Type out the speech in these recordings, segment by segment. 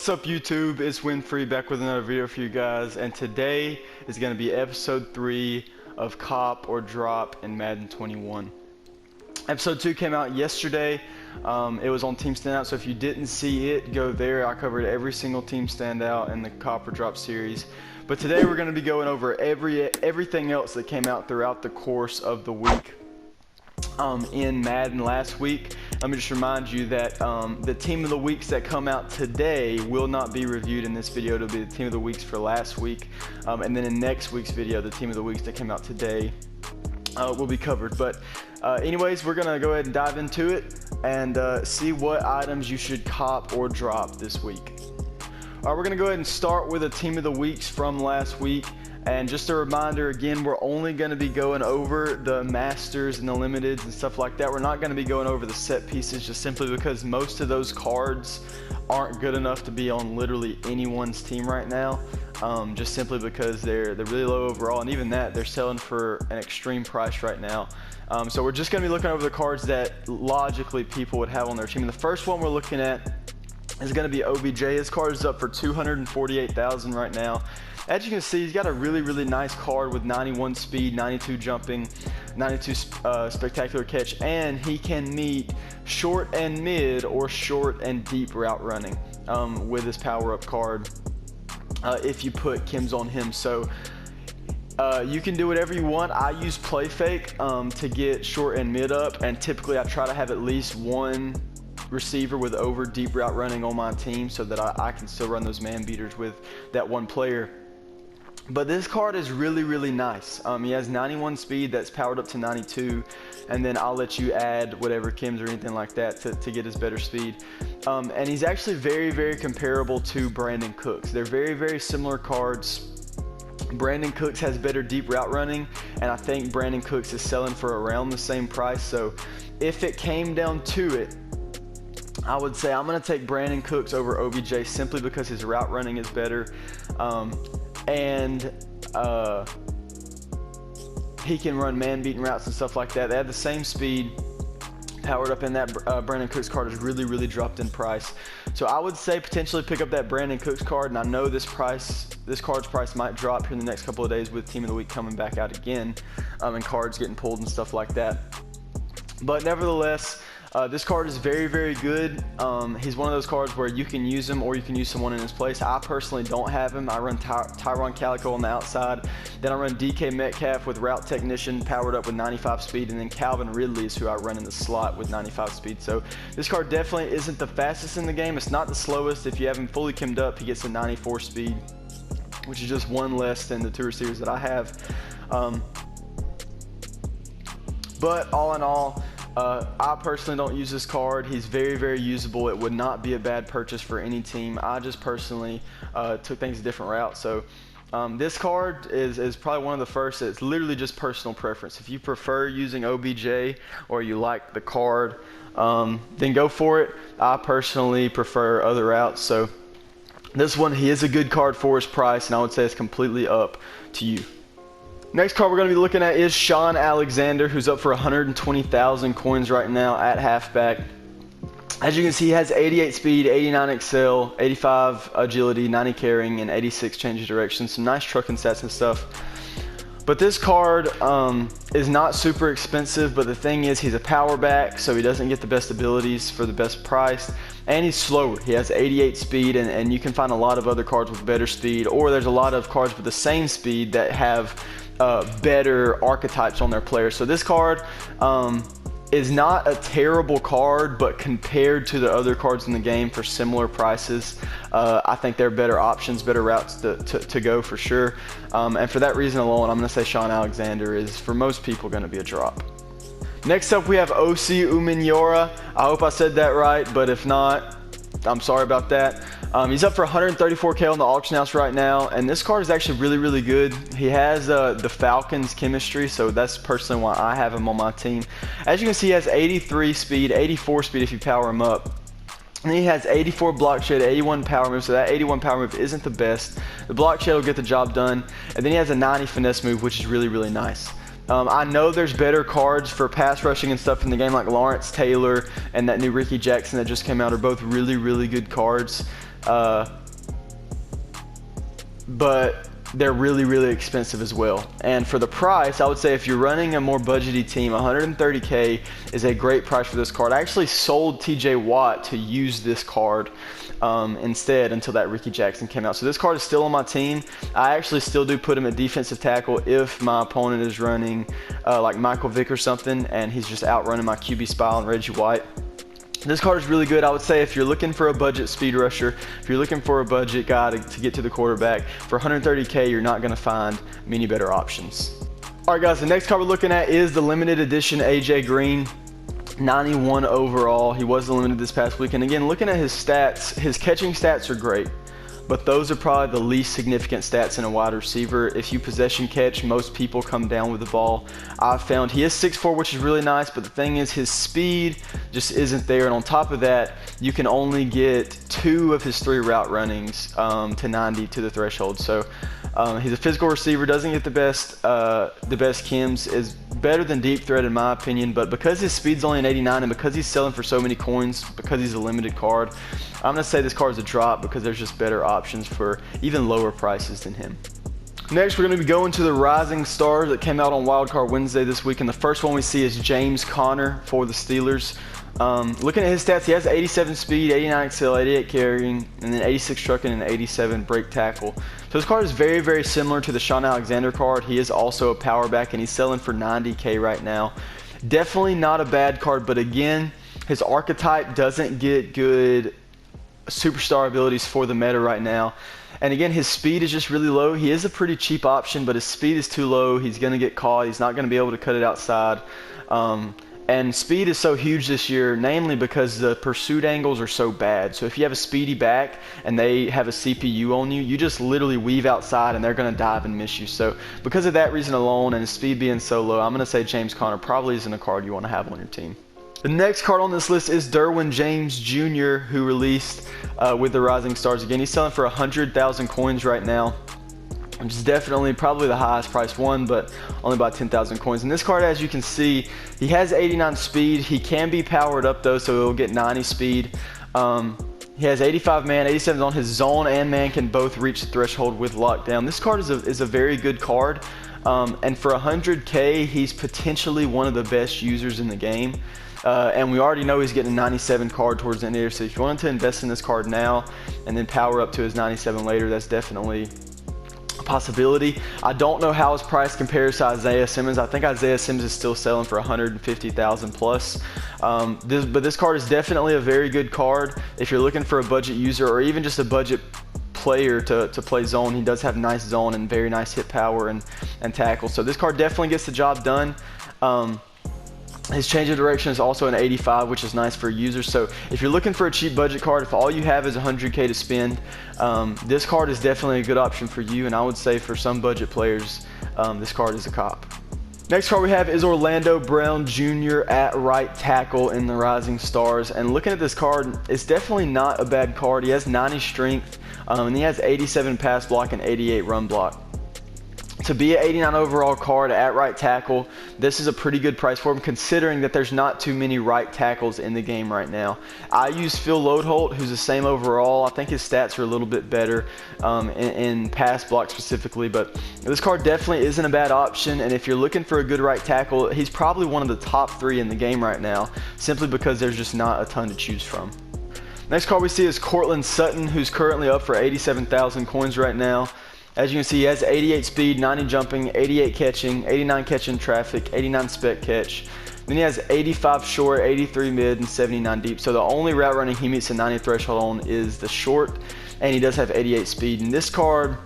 What's up YouTube, it's Winfrey back with another video for you guys, and today is going to be episode 3 of Cop or Drop in Madden 21. Episode 2 came out yesterday. It was on Team Standout, so if you didn't see it, go there. I covered every single Team Standout in the Cop or Drop series. But today we're going to be going over everything else that came out throughout the course of the week in Madden last week. Let me just remind you that the Team of the Weeks that come out today will not be reviewed in this video. It'll be the Team of the Weeks for last week. And then in next week's video, the Team of the Weeks that came out today will be covered. But anyways, we're going to go ahead and dive into it and see what items you should cop or drop this week. All right, we're going to go ahead and start with a Team of the Weeks from last week. And just a reminder, again, we're only going to be going over the Masters and the Limiteds and stuff like that. We're not going to be going over the set pieces just simply because most of those cards aren't good enough to be on literally anyone's team right now. Just simply because they're really low overall, and even that, they're selling for an extreme price right now. So we're just going to be looking over the cards that logically people would have on their team. And the first one we're looking at is going to be OBJ. His card is up for $248,000 right now. As you can see, he's got a really nice card with 91 speed, 92 jumping, 92 spectacular catch, and he can meet short and mid or short and deep route running with his power-up card if you put Kims on him. So you can do whatever you want. I use play fake to get short and mid up, and typically I try to have at least one receiver with over deep route running on my team so that I can still run those man beaters with that one player. But this card is really nice. He has 91 speed that's powered up to 92, and then I'll let you add whatever Kims or anything like that to get his better speed. And he's actually very comparable to Brandon Cooks. They're very similar cards. Brandon Cooks has better deep route running, and I think Brandon Cooks is selling for around the same price. So if it came down to it, I would say I'm going to take Brandon Cooks over OBJ simply because his route running is better. And he can run man-beating routes and stuff like that. They have the same speed powered up, in that Brandon Cooks card is really dropped in price. So I would say potentially pick up that Brandon Cooks card, and I know this card's price might drop here in the next couple of days with Team of the Week coming back out again, and cards getting pulled and stuff like that. But nevertheless, this card is very good. He's one of those cards where you can use him or you can use someone in his place. I personally don't have him. I run Tyron Calico on the outside. Then I run DK Metcalf with Route Technician powered up with 95 speed. And then Calvin Ridley is who I run in the slot with 95 speed. So this card definitely isn't the fastest in the game. It's not the slowest. If you have him fully kimmed up, he gets a 94 speed, which is just one less than the two receivers that I have. But all in all, I personally don't use this card. He's very usable. It would not be a bad purchase for any team. I just personally took things a different route. So this card is probably one of the first. It's literally just personal preference. If you prefer using OBJ or you like the card, then go for it. I personally prefer other routes. So this one, he is a good card for his price, and I would say it's completely up to you. Next card we're going to be looking at is Shaun Alexander, who's up for 120,000 coins right now at halfback. As you can see, he has 88 speed, 89 excel, 85 agility, 90 carrying, and 86 change of direction. Some nice trucking stats and stuff. But this card is not super expensive, but the thing is he's a power back, so he doesn't get the best abilities for the best price. And he's slower. He has 88 speed, and you can find a lot of other cards with better speed, or there's a lot of cards with the same speed that have better archetypes on their players. So this card is not a terrible card, but compared to the other cards in the game for similar prices, I think they're better options, better routes to go for sure. And for that reason alone, I'm going to say Shaun Alexander is, for most people, going to be a drop. Next up, we have Osi Umenyiora. I hope I said that right, but if not, I'm sorry about that. He's up for 134K on the auction house right now, and this card is actually really good. He has the Falcons chemistry, so that's personally why I have him on my team. As you can see, he has 83 speed, 84 speed if you power him up. And he has 84 block shed, 81 power move, so that 81 power move isn't the best. The block shed will get the job done, and then he has a 90 finesse move, which is really nice. I know there's better cards for pass rushing and stuff in the game, like Lawrence Taylor and that new Rickey Jackson that just came out are both really good cards. but they're really, really expensive as well. And for the price, I would say if you're running a more budgety team, 130K is a great price for this card. I actually sold TJ Watt to use this card instead until that Rickey Jackson came out. So this card is still on my team. I actually still do put him at defensive tackle if my opponent is running like Michael Vick or something, and he's just outrunning my QB spy and Reggie White. This card is really good. I would say if you're looking for a budget speed rusher, if you're looking for a budget guy to get to the quarterback, for 130K, you're not going to find many better options. All right, guys, the next card we're looking at is the limited edition AJ Green. 91 overall. He was limited this past week. And again, looking at his stats, his catching stats are great, but those are probably the least significant stats in a wide receiver. If you possession catch, most people come down with the ball. I've found he is 6'4", which is really nice, but the thing is his speed just isn't there. And on top of that, you can only get 2 of his 3 route runnings to 90 to the threshold. So he's a physical receiver, doesn't get the best chems, is better than deep threat in my opinion, but because his speed's only an 89 and because he's selling for so many coins, because he's a limited card, I'm going to say this card is a drop because there's just better options for even lower prices than him. Next, we're going to be going to the Rising Stars that came out on Wildcard Wednesday this week, and the first one we see is James Conner for the Steelers. Looking at his stats, he has 87 speed, 89 excel, 88 carrying, and then 86 trucking and 87 break tackle. So this card is very, very similar to the Shaun Alexander card. He is also a power back, and he's selling for 90K right now. Definitely not a bad card, but again, his archetype doesn't get good superstar abilities for the meta right now. And again, his speed is just really low. He is a pretty cheap option, but his speed is too low. He's going to get caught. He's not going to be able to cut it outside. And speed is so huge this year, namely because the pursuit angles are so bad. So if you have a speedy back and they have a CPU on you, you just literally weave outside and they're going to dive and miss you. So because of that reason alone and his speed being so low, I'm going to say James Conner probably isn't a card you want to have on your team. The next card on this list is Derwin James Jr., who released with the Rising Stars. Again, he's selling for 100,000 coins right now, which is definitely probably the highest priced one, but only about 10,000 coins. And this card, as you can see, he has 89 speed. He can be powered up though, so he'll get 90 speed. He has 85 man, 87 on his zone, and man can both reach the threshold with lockdown. This card is a very good card. And for 100K, he's potentially one of the best users in the game. And we already know he's getting a 97 card towards the end of the year. So if you wanted to invest in this card now and then power up to his 97 later, that's definitely a possibility. I don't know how his price compares to Isaiah Simmons. I think Isaiah Simmons is still selling for 150,000 plus. But this card is definitely a very good card if you're looking for a budget user or even just a budget player to play zone. He does have nice zone and very nice hit power and tackle. So this card definitely gets the job done. His change of direction is also an 85, which is nice for users. So if you're looking for a cheap budget card, if all you have is 100K to spend, this card is definitely a good option for you. And I would say for some budget players, this card is a cop. Next card we have is Orlando Brown Jr. at right tackle in the Rising Stars. And looking at this card, it's definitely not a bad card. He has 90 strength, and he has 87 pass block and 88 run block. To be an 89 overall card at right tackle, this is a pretty good price for him, considering that there's not too many right tackles in the game right now. I use Phil Lodeholt, who's the same overall. I think his stats are a little bit better in pass block specifically, but this card definitely isn't a bad option. And if you're looking for a good right tackle, he's probably one of the top 3 in the game right now, simply because there's just not a ton to choose from. Next card we see is Clayton Sutton, who's currently up for 87,000 coins right now. As you can see, he has 88 speed, 90 jumping, 88 catching, 89 catching traffic, 89 spec catch. Then he has 85 short, 83 mid, and 79 deep. So the only route running he meets the 90 threshold on is the short, and he does have 88 speed. And this card,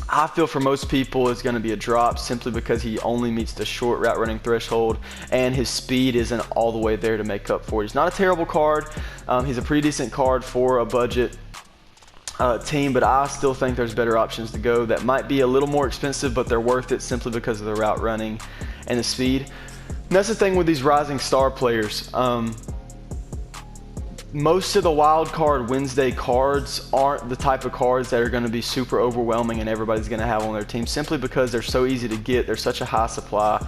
I feel for most people is going to be a drop simply because he only meets the short route running threshold and his speed isn't all the way there to make up for it. He's not a terrible card. He's a pretty decent card for a budget team, but I still think there's better options to go that might be a little more expensive, but they're worth it simply because of the route running and the speed. And that's the thing with these Rising Star players. Most of the Wild Card Wednesday cards aren't the type of cards that are going to be super overwhelming and everybody's going to have on their team, simply because they're so easy to get. They're such a high supply.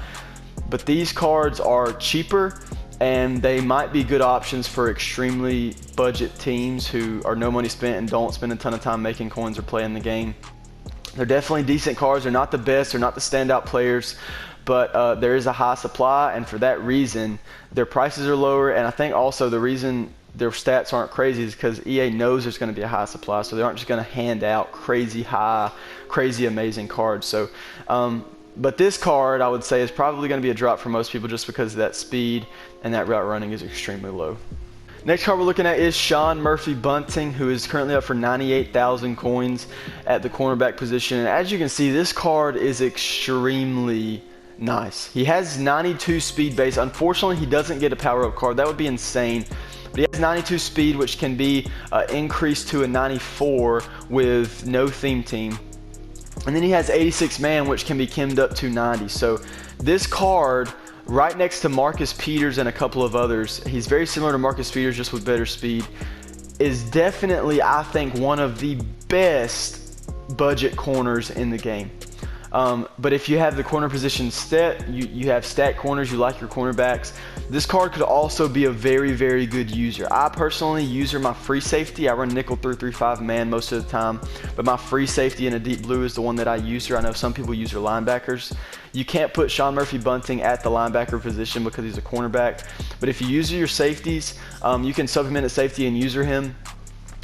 But these cards are cheaper and they might be good options for extremely budget teams who are no money spent and don't spend a ton of time making coins or playing the game. They're definitely decent cards. They're not the best. They're not the standout players, but there is a high supply, and for that reason, their prices are lower. And I think also the reason their stats aren't crazy is because EA knows there's going to be a high supply, so they aren't just going to hand out crazy high, crazy amazing cards. So, but this card, I would say, is probably going to be a drop for most people just because of that speed and that route running is extremely low. Next card we're looking at is Sean Murphy Bunting, who is currently up for 98,000 coins at the cornerback position. And as you can see, this card is extremely nice. He has 92 speed base. Unfortunately, he doesn't get a power-up card. That would be insane. But he has 92 speed, which can be increased to a 94 with no theme team. And then he has 86 man, which can be kimmed up to 90. So this card, right next to Marcus Peters and a couple of others, he's very similar to Marcus Peters, just with better speed, is definitely, I think, one of the best budget corners in the game. But if you have the corner position set, you have stacked corners, you like your cornerbacks, this card could also be a very, very good user. I personally use my free safety. I run nickel 3-3-5 man most of the time, but my free safety in a deep blue is the one that I use her. I know some people use their linebackers. You can't put Sean Murphy Bunting at the linebacker position because he's a cornerback, but if you use your safeties, you can supplement at safety and user him.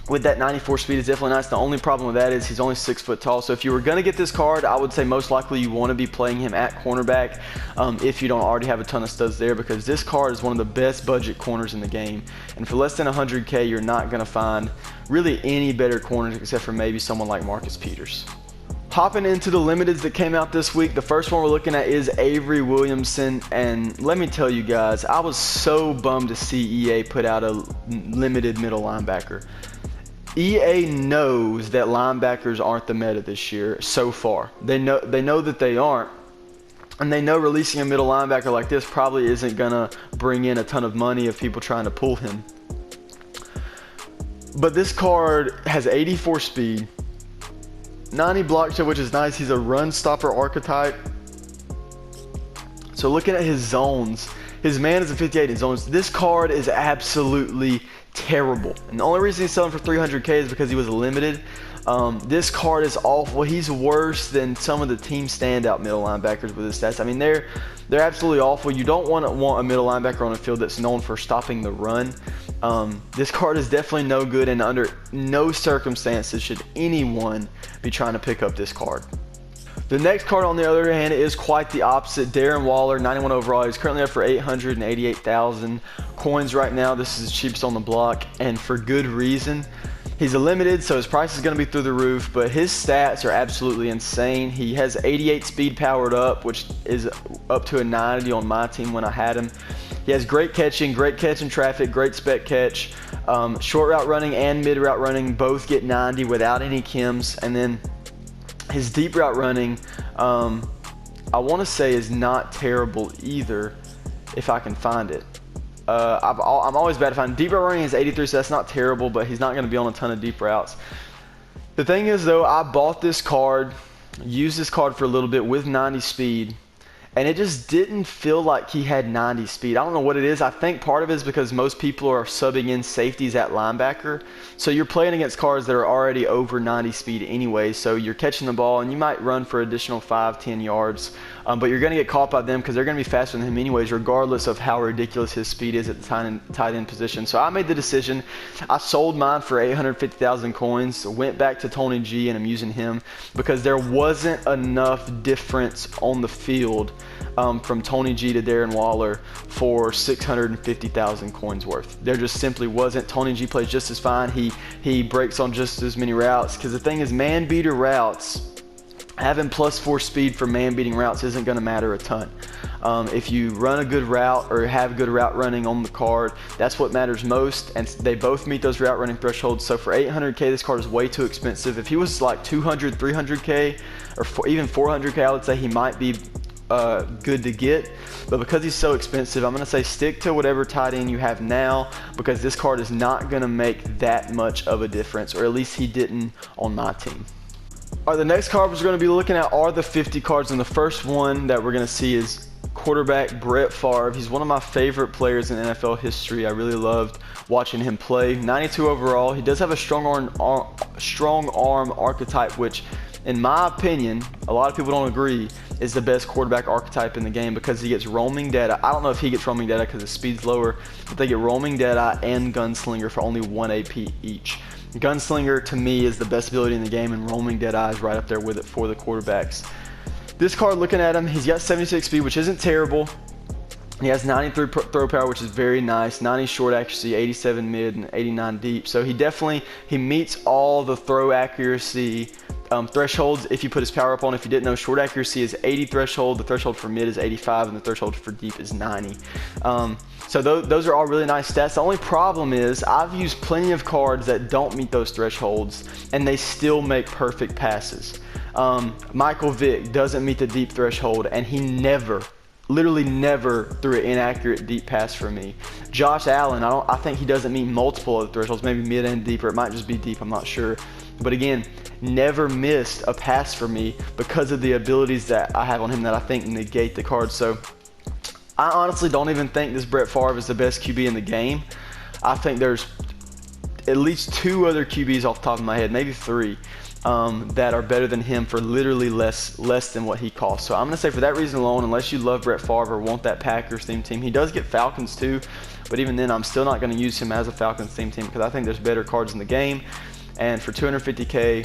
With that 94 speed is definitely nice. The only problem with that is he's only 6 foot tall. So if you were going to get this card, I would say most likely you want to be playing him at cornerback if you don't already have a ton of studs there, because this card is one of the best budget corners in the game. And for less than 100K, you're not going to find really any better corners except for maybe someone like Marcus Peters. Hopping into the limiteds that came out this week, the first one we're looking at is Avery Williamson, and let me tell you guys, I was so bummed to see EA put out a limited middle linebacker. EA knows that linebackers aren't the meta this year so far. They know that they aren't, and they know releasing a middle linebacker like this probably isn't gonna bring in a ton of money of people trying to pull him. But this card has 84 speed, 90 block shot, which is nice. He's a run stopper archetype. So looking at his zones, his man is a 58 in zones. This card is absolutely terrible, and the only reason he's selling for 300K is because he was limited. This card is awful. He's worse than some of the team standout middle linebackers with his stats. I mean, they're absolutely awful. You don't want a middle linebacker on a field that's known for stopping the run. This card is definitely no good, and under no circumstances should anyone be trying to pick up this card. The next card, on the other hand, is quite the opposite. Darren Waller, 91 overall. He's currently up for 888,000 coins right now. This is the cheapest on the block, and for good reason. He's a limited, so his price is going to be through the roof, but his stats are absolutely insane. He has 88 speed powered up, which is up to a 90 on my team when I had him. He has great catch in traffic, great spec catch. Short route running and mid route running both get 90 without any kims, and then his deep route running, I want to say, is not terrible either, if I can find it. I'm always bad at finding. Deep route running is 83, so that's not terrible, but he's not going to be on a ton of deep routes. The thing is, though, I bought this card, used this card for a little bit with 90 speed, and it just didn't feel like he had 90 speed. I don't know what it is. I think part of it is because most people are subbing in safeties at linebacker. So you're playing against cards that are already over 90 speed anyway. So you're catching the ball, and you might run for additional 5-10 yards. But you're going to get caught by them because they're going to be faster than him anyways, regardless of how ridiculous his speed is at the tight end position. So I made the decision. I sold mine for 850,000 coins, went back to Tony G, and I'm using him because there wasn't enough difference on the field from Tony G to Darren Waller for 650,000 coins worth. There just simply wasn't. Tony G plays just as fine. He breaks on just as many routes, because the thing is, man beater routes, having +4 speed for man beating routes isn't going to matter a ton. If you run a good route or have good route running on the card, that's what matters most, and they both meet those route running thresholds. So for 800K, this card is way too expensive. If he was like 200, 300K, or even 400K, I would say he might be good to get, but because he's so expensive, I'm going to say stick to whatever tight end you have now, because this card is not going to make that much of a difference, or at least he didn't on my team. All right, the next card we're going to be looking at are the 50 cards, and the first one that we're going to see is quarterback Brett Favre. He's one of my favorite players in NFL history. I really loved watching him play. 92 overall. He does have a strong arm archetype, which in my opinion, a lot of people don't agree, is the best quarterback archetype in the game because he gets roaming data. I don't know if he gets roaming data because his speed's lower, but they get roaming data and gunslinger for only 1 AP each. Gunslinger to me is the best ability in the game, and roaming deadeye is right up there with it for the quarterbacks. This card, looking at him, he's got 76 speed, which isn't terrible. He has 93 throw power, which is very nice. 90 short accuracy, 87 mid, and 89 deep. So he meets all the throw accuracy thresholds if you put his power up on. If you didn't know, short accuracy is 80 threshold, the threshold for mid is 85, and the threshold for deep is 90. So those are all really nice stats. The only problem is I've used plenty of cards that don't meet those thresholds, and they still make perfect passes. Michael Vick doesn't meet the deep threshold, and he literally never threw an inaccurate deep pass for me. Josh Allen, I think he doesn't meet multiple of the thresholds, maybe mid and deep, or it might just be deep, I'm not sure. But again, never missed a pass for me because of the abilities that I have on him that I think negate the card. So I honestly don't even think this Brett Favre is the best QB in the game. I think there's at least 2 other QBs off the top of my head, maybe 3, that are better than him for literally less than what he costs. So I'm going to say for that reason alone, unless you love Brett Favre or want that Packers theme team, he does get Falcons too, but even then I'm still not going to use him as a Falcons theme team because I think there's better cards in the game. And for 250K,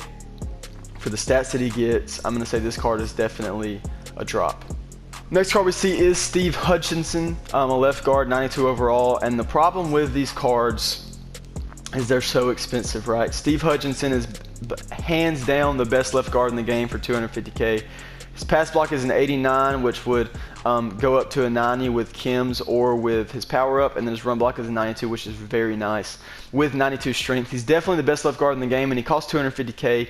for the stats that he gets, I'm going to say this card is definitely a drop. Next card we see is Steve Hutchinson, a left guard, 92 overall. And the problem with these cards is they're so expensive, right? Steve Hutchinson is hands down the best left guard in the game for 250K. His pass block is an 89, which would go up to a 90 with Kim's or with his power up, and then his run block is a 92, which is very nice with 92 strength. He's definitely the best left guard in the game, and he costs 250K.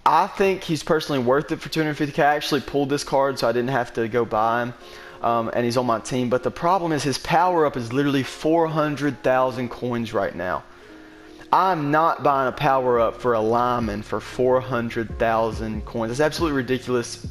I think he's personally worth it for 250K. I actually pulled this card, so I didn't have to go buy him, and he's on my team. But the problem is his power up is literally 400,000 coins right now. I'm not buying a power up for a lineman for 400,000 coins. It's absolutely ridiculous.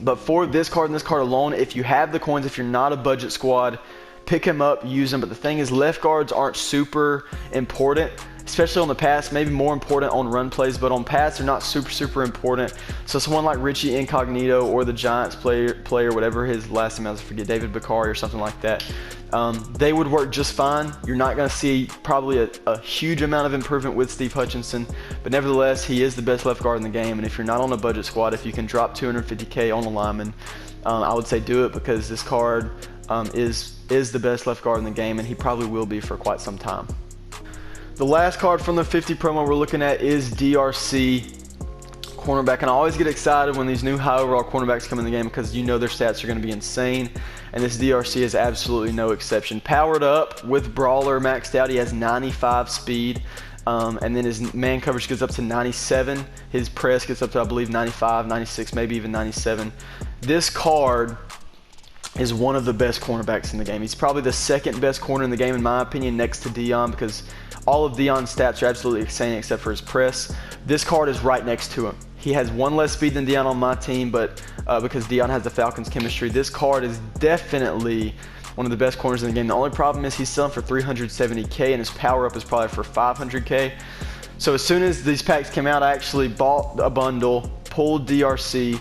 But for this card and this card alone, if you have the coins, if you're not a budget squad, pick him up, use him. But the thing is, left guards aren't super important, especially on the pass, maybe more important on run plays, but on pass they're not super important. So someone like Richie Incognito or the Giants player, whatever his last name is, I forget, David Bakari or something like that, they would work just fine. You're not going to see probably a huge amount of improvement with Steve Hutchinson, but nevertheless, he is the best left guard in the game. And if you're not on a budget squad, if you can drop 250K on a lineman, I would say do it, because this card is the best left guard in the game, and he probably will be for quite some time. The last card from the 50 promo we're looking at is DRC, cornerback. And I always get excited when these new high overall cornerbacks come in the game because you know their stats are going to be insane. And this DRC is absolutely no exception. Powered up with Brawler maxed out, he has 95 speed. And then his man coverage gets up to 97. His press gets up to, I believe, 95, 96, maybe even 97. This card is one of the best cornerbacks in the game. He's probably the second best corner in the game in my opinion, next to Deion, because all of Deion's stats are absolutely insane except for his press. This card is right next to him. He has 1 less speed than Deion on my team, but because Deion has the Falcons chemistry, this card is definitely one of the best corners in the game. The only problem is he's selling for 370K and his power up is probably for 500K. So as soon as these packs came out, I actually bought a bundle, pulled DRC,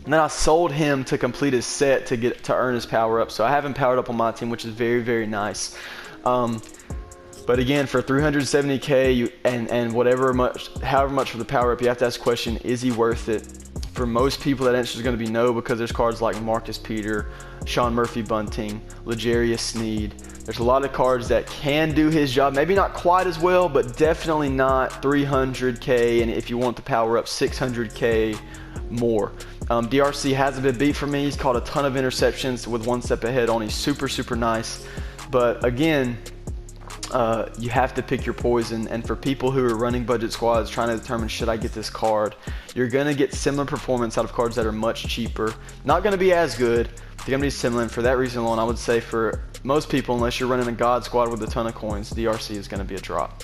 and then I sold him to complete his set to earn his power up. So I have him powered up on my team, which is very nice. But again, for 370K and however much for the power up, you have to ask the question: is he worth it? For most people, that answer is going to be no, because there's cards like Marcus Peter, Sean Murphy Bunting, L'Jarius Sneed. There's a lot of cards that can do his job, maybe not quite as well, but definitely not 300K, and if you want the power up, 600K more. DRC hasn't been beat for me. He's caught a ton of interceptions with 1 step ahead on. He's super nice. But again, you have to pick your poison, and for people who are running budget squads trying to determine should I get this card, you're going to get similar performance out of cards that are much cheaper. Not going to be as good, but they're going to be similar, and for that reason alone, I would say for most people, unless you're running a god squad with a ton of coins, DRC is going to be a drop.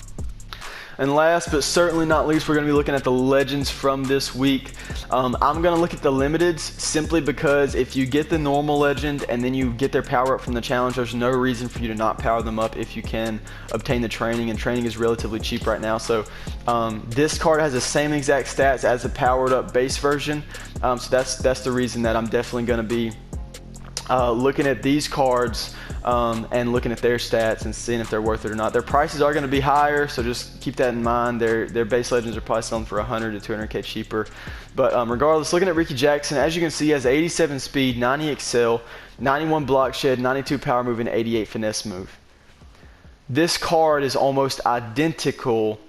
And last but certainly not least, we're going to be looking at the legends from this week. I'm going to look at the limiteds simply because if you get the normal legend and then you get their power up from the challenge, there's no reason for you to not power them up if you can obtain the training, and training is relatively cheap right now. So this card has the same exact stats as the powered up base version. So that's the reason that I'm definitely going to be looking at these cards and looking at their stats and seeing if they're worth it or not. Their prices are going to be higher, so just keep that in mind. Their base legends are probably selling for 100 to 200k cheaper. But regardless, looking at Rickey Jackson, as you can see, he has 87 speed, 90 excel, 91 block shed, 92 power move, and 88 finesse move. This card is almost identical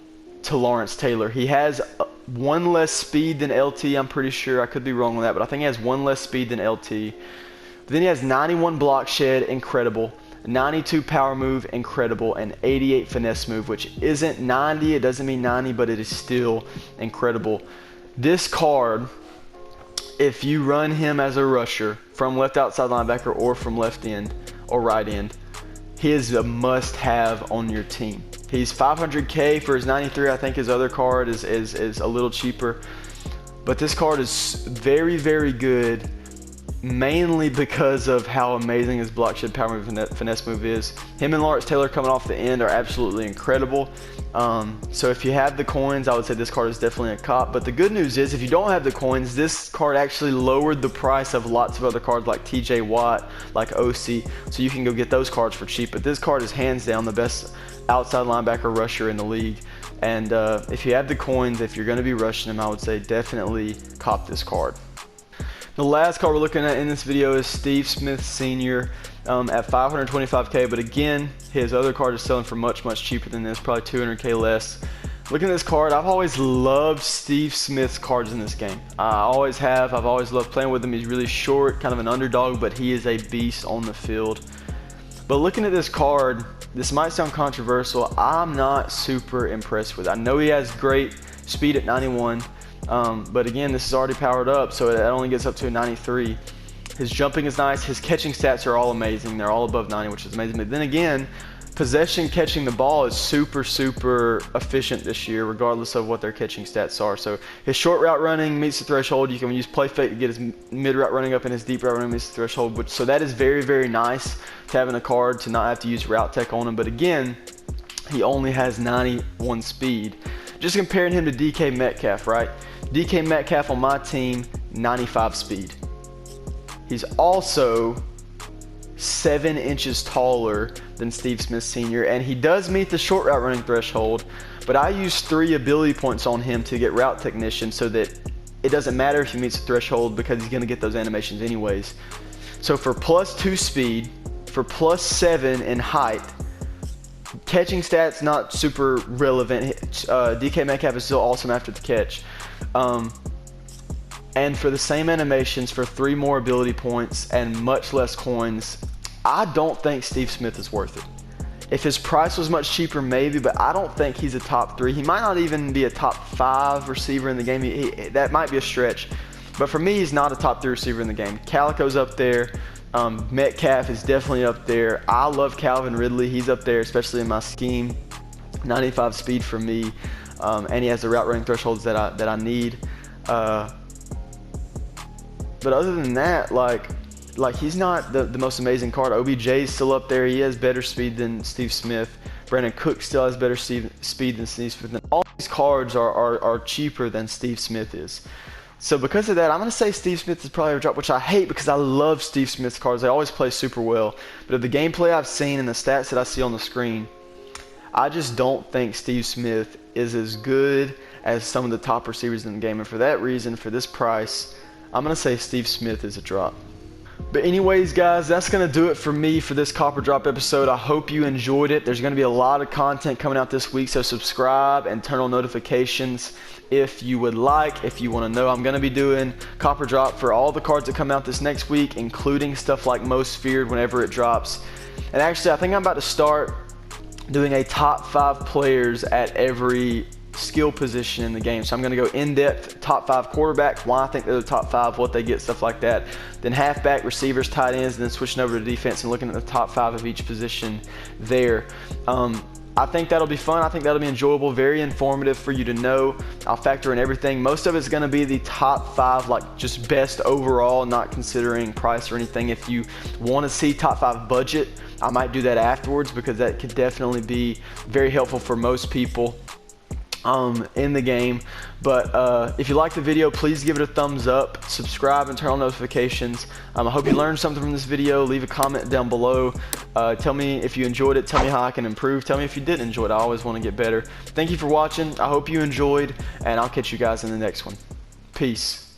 to Lawrence Taylor. He has one less speed than LT, I'm pretty sure. I could be wrong on that, but I think he has one less speed than LT. But then he has 91 block shed, incredible, 92 power move, incredible, and 88 finesse move, which isn't 90. It doesn't mean 90, but it is still incredible. This card, if you run him as a rusher from left outside linebacker or from left end or right end, he is a must-have on your team. He's 500k for his 93. I think his other card is a little cheaper, but this card is very, very good, mainly because of how amazing his block shed, power move, and finesse move is. Him and Lawrence Taylor coming off the end are absolutely incredible. So if you have the coins, I would say this card is definitely a cop. But the good news is, if you don't have the coins, this card actually lowered the price of lots of other cards like TJ Watt, like OC, so you can go get those cards for cheap. But this card is hands down the best outside linebacker rusher in the league. And if you have the coins, if you're going to be rushing him, I would say definitely cop this card. The last card we're looking at in this video is Steve Smith Sr. At 525k, but again, his other card is selling for much, much cheaper than this, probably 200k less. Looking at this card, I've always loved Steve Smith's cards in this game. I always have. I've always loved playing with him. He's really short, kind of an underdog, but he is a beast on the field. But looking at this card, this might sound controversial. I'm not super impressed with it. I know he has great speed at 91. But again, this is already powered up, so it only gets up to a 93. His jumping is nice. His catching stats are all amazing. They're all above 90, which is amazing. But then again, possession catching the ball is super, super efficient this year, regardless of what their catching stats are. So his short route running meets the threshold. You can use play fake to get his mid route running up, and his deep route running meets the threshold. So that is very, very nice to having a card to not have to use route tech on him. But again, he only has 91 speed. Just comparing him to DK Metcalf, right? DK Metcalf on my team, 95 speed. He's also 7 inches taller than Steve Smith Sr. and he does meet the short route running threshold, but I use 3 ability points on him to get route technician so that it doesn't matter if he meets the threshold because he's going to get those animations anyways. So for +2 speed, for +7 in height, catching stats not super relevant. DK Metcalf is still awesome after the catch. And for the same animations, for 3 more ability points and much less coins, I don't think Steve Smith is worth it. If his price was much cheaper, maybe, but I don't think he's a top 3. He might not even be a top 5 receiver in the game. That might be a stretch. But for me, he's not a top 3 receiver in the game. Calico's up there. Metcalf is definitely up there. I love Calvin Ridley. He's up there, especially in my scheme. 95 speed for me. And he has the route running thresholds that I need. But other than that, like he's not the most amazing card. OBJ's still up there. He has better speed than Steve Smith. Brandon Cook still has better speed than Steve Smith. And all these cards are cheaper than Steve Smith is. So because of that, I'm going to say Steve Smith is probably a drop, which I hate because I love Steve Smith's cards. They always play super well. But of the gameplay I've seen and the stats that I see on the screen, I just don't think Steve Smith is as good as some of the top receivers in the game. And for that reason, for this price, I'm going to say Steve Smith is a drop. But anyways, guys, that's going to do it for me for this Copper Drop episode. I hope you enjoyed it. There's going to be a lot of content coming out this week, so subscribe and turn on notifications if you would like, if you want to know. I'm going to be doing Copper Drop for all the cards that come out this next week, including stuff like Most Feared whenever it drops. And actually, I think I'm about to start doing a top 5 players at every skill position in the game. So I'm going to go in-depth, top 5 quarterbacks, why I think they're the top 5, what they get, stuff like that. Then halfback, receivers, tight ends, and then switching over to defense and looking at the top 5 of each position there. I think that'll be fun. I think that'll be enjoyable, very informative for you to know. I'll factor in everything. Most of it's going to be the top 5, like just best overall, not considering price or anything. If you want to see top 5 budget, I might do that afterwards, because that could definitely be very helpful for most people in the game. But if you like the video, please give it a thumbs up, subscribe, and turn on notifications. I hope you learned something from this video. Leave a comment down below. Tell me if you enjoyed it. Tell me how I can improve. Tell me if you didn't enjoy it. I always want to get better. Thank you for watching. I hope you enjoyed, and I'll catch you guys in the next one. Peace.